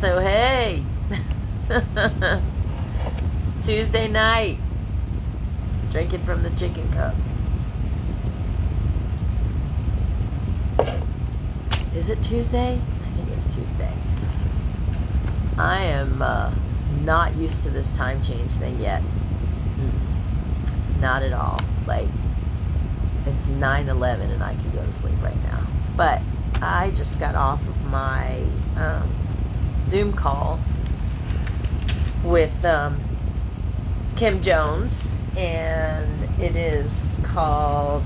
So hey, it's Tuesday night, drinking from the chicken cup. Is it Tuesday? I think it's Tuesday. I am not used to this time change thing yet. Not at all. Like, it's 9:11 and I can go to sleep right now. But I just got off of my Zoom call with Kim Jones, and it is called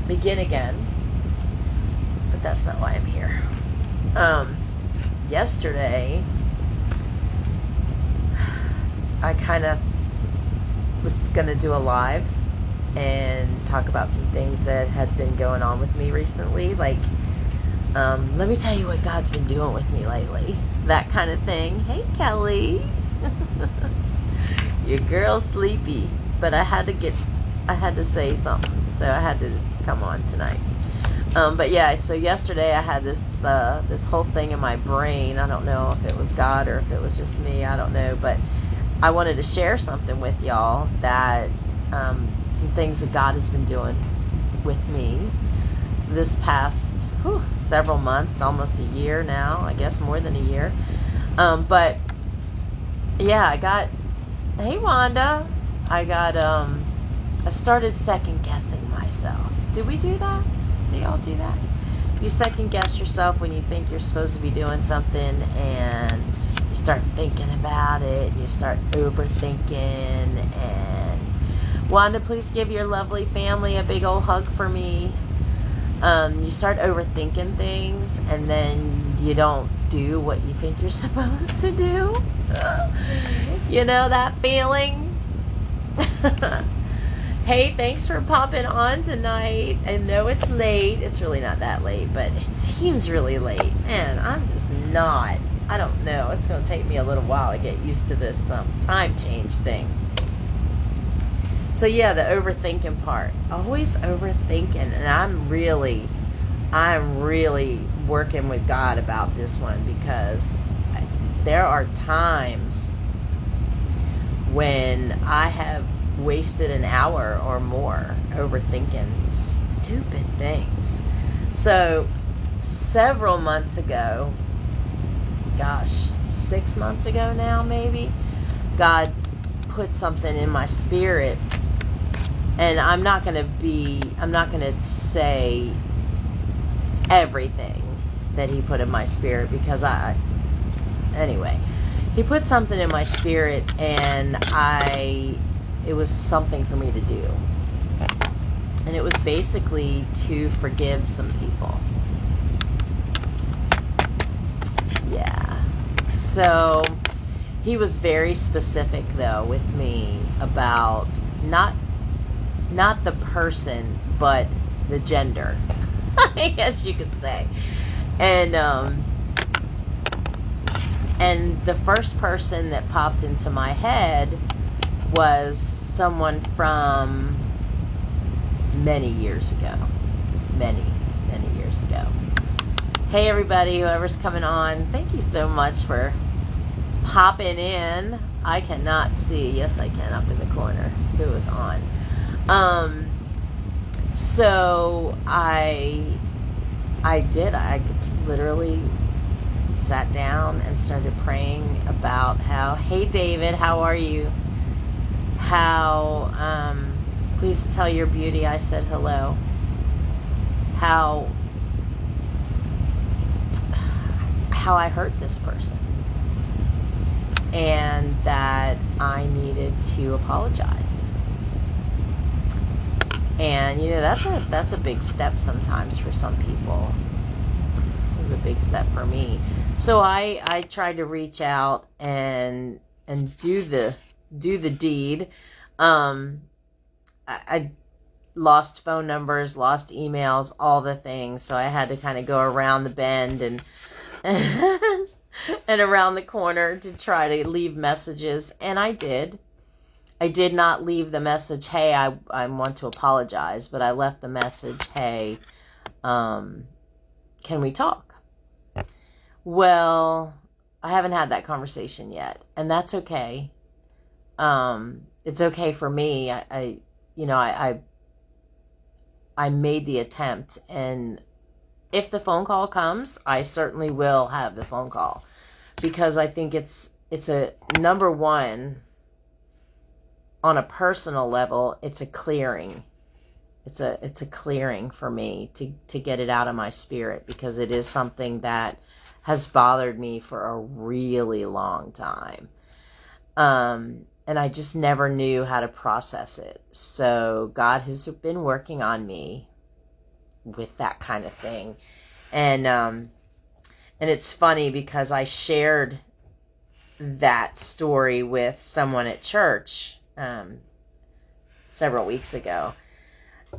Begin Again. But that's not why I'm here. Yesterday, I kind of was going to do a live and talk about some things that had been going on with me recently. Like, let me tell you what God's been doing with me lately. That kind of thing. Hey, Kelly. Your girl's sleepy. But I had to say something. So I had to come on tonight. But yeah, so yesterday I had this whole thing in my brain. I don't know if it was God or if it was just me. I don't know. But I wanted to share something with y'all that some things that God has been doing with me this past several months, almost a year now, I guess more than a year. But yeah, hey Wanda, I started second guessing myself. Did we do that? Do y'all do that? You second guess yourself when you think you're supposed to be doing something, and you start thinking about it, and you start overthinking. And Wanda, please give your lovely family a big old hug for me. You start overthinking things, and then you don't do what you think you're supposed to do. You know that feeling? Hey, thanks for popping on tonight. I know it's late. It's really not that late, but it seems really late. Man, I'm just not. I don't know. It's going to take me a little while to get used to this time change thing. So yeah, the overthinking part. Always overthinking. And I'm really working with God about this one, because there are times when I have wasted an hour or more overthinking stupid things. So several months ago, 6 months ago now maybe, God put something in my spirit, and I'm not going to say everything that he put in my spirit, because anyway, he put something in my spirit, and it was something for me to do. And it was basically to forgive some people. Yeah. So he was very specific though with me about not the person, but the gender. I guess you could say. And the first person that popped into my head was someone from many years ago. Many years ago. Hey everybody, whoever's coming on, thank you so much for popping in. I cannot see. Yes, I can, up in the corner. Who is on? So I literally sat down and started praying about how, hey David, how are you? How, please tell your beauty I said hello. How I hurt this person, and that I needed to apologize. And that's a big step sometimes for some people. It was a big step for me. So I tried to reach out and do the deed. I lost phone numbers, lost emails, all the things. So I had to kind of go around the bend and around the corner to try to leave messages. And I did. I did not leave the message, hey, I want to apologize, but I left the message, hey, can we talk? Well, I haven't had that conversation yet, and that's okay. It's okay for me. I made the attempt, and if the phone call comes, I certainly will have the phone call, because I think it's a number one, on a personal level, it's a clearing. It's a clearing for me to get it out of my spirit, because it is something that has bothered me for a really long time. And I just never knew how to process it. So God has been working on me with that kind of thing. And it's funny because I shared that story with someone at church several weeks ago.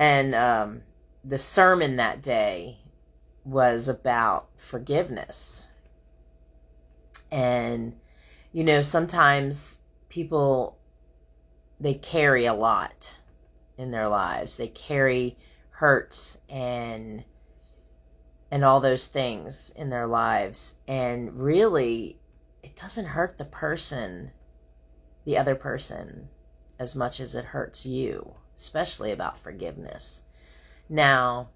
And the sermon that day was about forgiveness. And, sometimes people, they carry a lot in their lives. They carry hurts and all those things in their lives. And really, it doesn't hurt the other person, as much as it hurts you, especially about forgiveness. Now,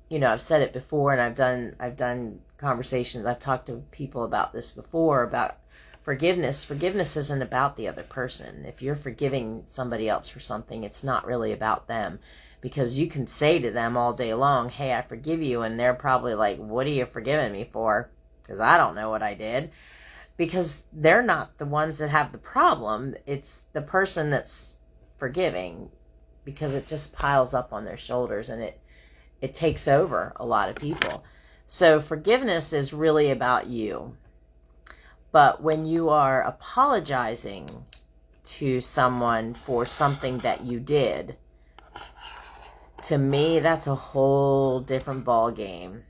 I've said it before, and I've done conversations, I've talked to people about this before, about forgiveness. Forgiveness isn't about the other person. If you're forgiving somebody else for something, it's not really about them, because you can say to them all day long, hey, I forgive you, and they're probably like, what are you forgiving me for? Because I don't know what I did. Because they're not the ones that have the problem. It's the person that's forgiving, because it just piles up on their shoulders, and it takes over a lot of people. So forgiveness is really about you. But when you are apologizing to someone for something that you did, to me, that's a whole different ball game,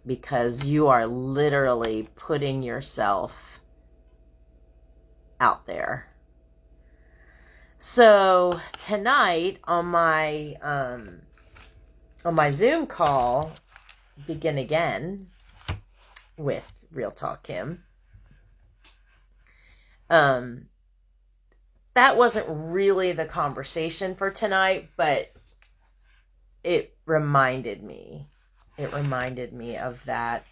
because you are literally putting yourself out there. So tonight on my Zoom call, Begin Again with Real Talk Kim, that wasn't really the conversation for tonight, but it reminded me of that,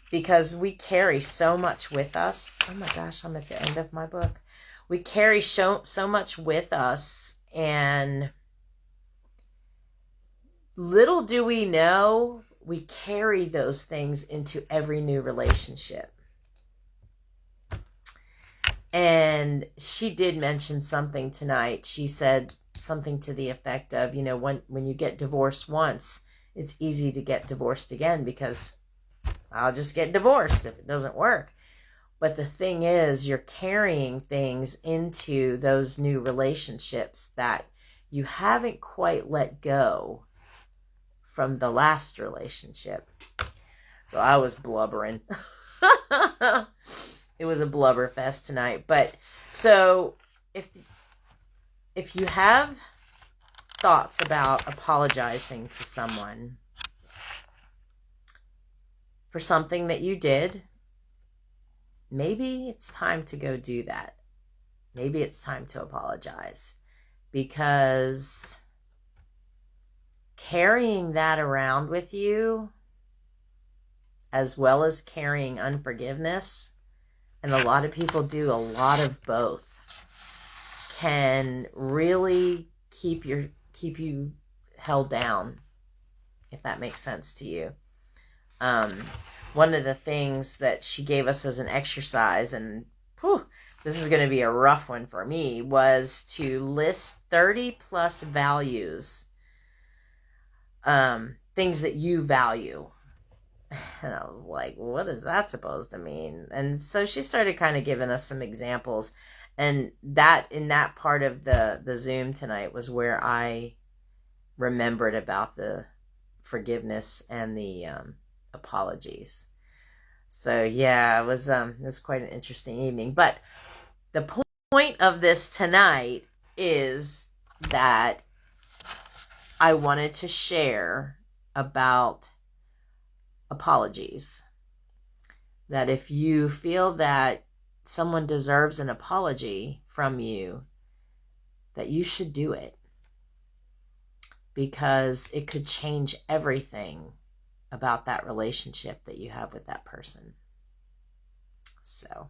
because we carry so much with us. Oh my gosh, I'm at the end of my book. We carry so much with us, and little do we know, we carry those things into every new relationship. And she did mention something tonight. She said something to the effect of, when you get divorced once, it's easy to get divorced again, because I'll just get divorced if it doesn't work. But the thing is, you're carrying things into those new relationships that you haven't quite let go from the last relationship. So I was blubbering. It was a blubber fest tonight. But so if you have thoughts about apologizing to someone for something that you did, maybe it's time to go do that. Maybe it's time to apologize, because carrying that around with you, as well as carrying unforgiveness, and a lot of people do a lot of both, can really keep you held down, if that makes sense to you. One of the things that she gave us as an exercise, and this is going to be a rough one for me, was to list 30 plus values, things that you value. And I was like, what is that supposed to mean? And so she started kind of giving us some examples. And that, in that part of the Zoom tonight, was where I remembered about the forgiveness and the apologies. So yeah, it was quite an interesting evening. But the point of this tonight is that I wanted to share about apologies. that if you feel that someone deserves an apology from you, that you should do it, because it could change everything about that relationship that you have with that person. So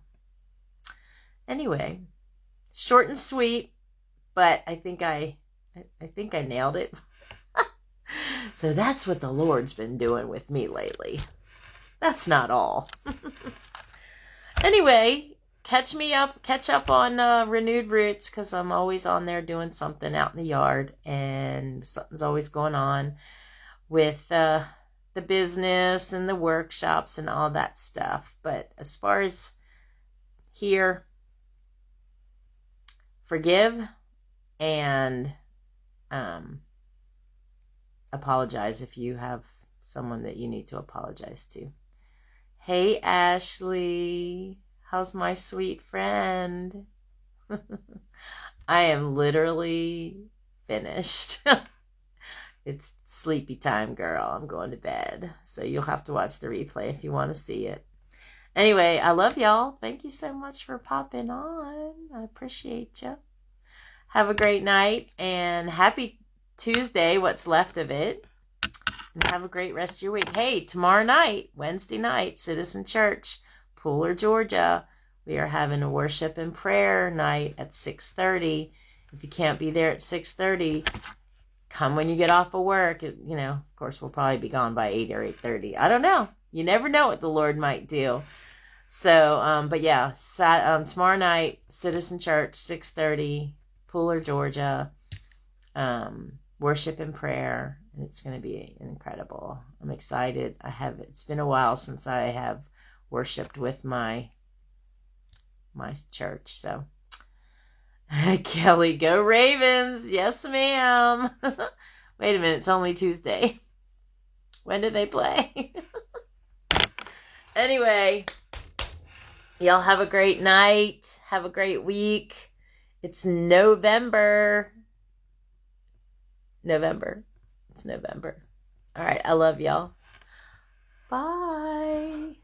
anyway, short and sweet, but I think I nailed it. So that's what the Lord's been doing with me lately. That's not all. Anyway, catch up on Renewed Roots, because I'm always on there doing something out in the yard, and something's always going on with the business and the workshops and all that stuff. But as far as here, forgive and apologize if you have someone that you need to apologize to. Hey, Ashley, how's my sweet friend? I am literally finished. It's sleepy time, girl. I'm going to bed. So you'll have to watch the replay if you want to see it. Anyway, I love y'all. Thank you so much for popping on. I appreciate you. Have a great night, and happy Tuesday, what's left of it. And have a great rest of your week. Hey, tomorrow night, Wednesday night, Citizen Church, Pooler, Georgia. We are having a worship and prayer night at 6:30. If you can't be there at 6:30, come when you get off of work. Of course, we'll probably be gone by 8 or 8:30. I don't know. You never know what the Lord might do. So, but yeah, tomorrow night, Citizen Church, 6:30, Pooler, Georgia. Worship and prayer, and it's going to be incredible. I'm excited. It's been a while since I have worshiped with my church. So Kelly, go Ravens. Yes, ma'am. Wait a minute, it's only Tuesday. When do they play? Anyway, y'all have a great night. Have a great week. It's November. It's November. All right, I love y'all. Bye.